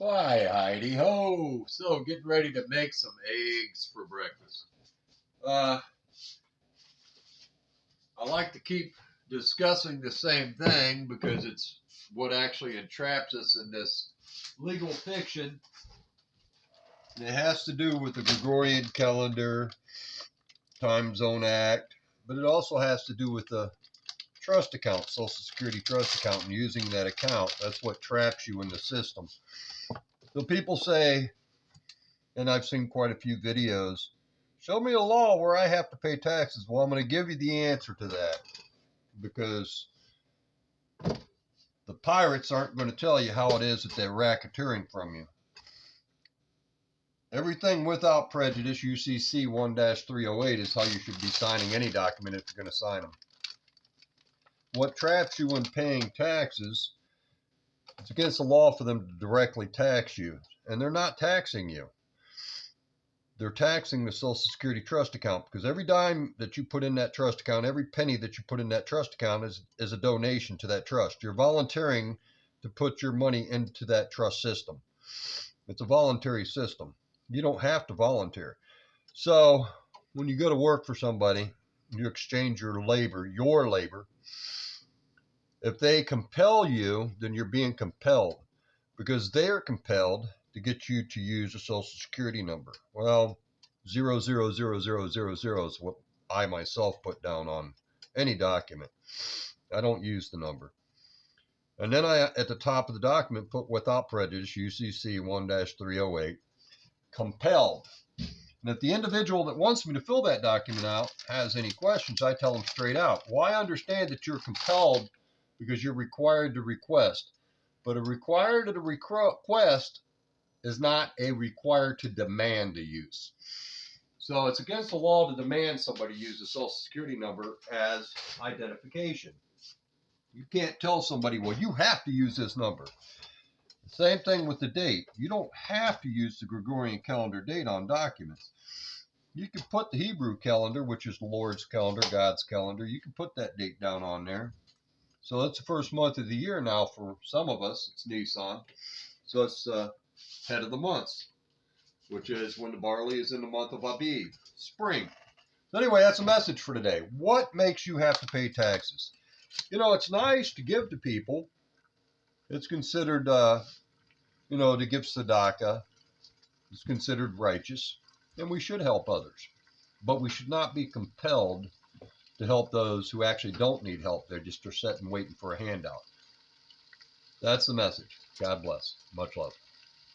Why, Heidi ho! So, getting ready to make some eggs for breakfast. I like to keep discussing the same thing because it's what actually entraps us in this legal fiction. And it has to do with the Gregorian calendar, Time Zone Act, but it also has to do with the trust account, Social Security trust account, and using that account. That's what traps you in the system. So people say, and I've seen quite a few videos, show me a law where I have to pay taxes. Well, I'm going to give you the answer to that because the pirates aren't going to tell you how it is that they're racketeering from you. Everything without prejudice, UCC 1-308, is how you should be signing any document if you're going to sign them. What traps you in paying taxes, it's against the law for them to directly tax you, and they're not taxing you. They're taxing the Social Security trust account because every dime that you put in that trust account, every penny that you put in that trust account is a donation to that trust. You're volunteering to put your money into that trust system. It's a voluntary system. You don't have to volunteer. So when you go to work for somebody, you exchange your labor. If they compel you, then you're being compelled because they're compelled to get you to use a Social Security number. Well, 00000 is what I myself put down on any document. I don't use the number. And then I, at the top of the document, put without prejudice, UCC 1-308, compelled. And if the individual that wants me to fill that document out has any questions, I tell them straight out. Well, I understand that you're compelled because you're required to request. But a required to request is not a required to demand a use. So it's against the law to demand somebody use a Social Security number as identification. You can't tell somebody, well, you have to use this number. Same thing with the date. You don't have to use the Gregorian calendar date on documents. You can put the Hebrew calendar, which is the Lord's calendar, God's calendar. You can put that date down on there. So it's the first month of the year now for some of us. It's Nisan. So it's head of the months, which is when the barley is in the month of Abib, spring. So anyway, that's a message for today. What makes you have to pay taxes? You know, it's nice to give to people. It's considered, to give tzedakah. It's considered righteous, and we should help others. But we should not be compelled to help those who actually don't need help. They just are sitting waiting for a handout. That's the message. God bless. Much love.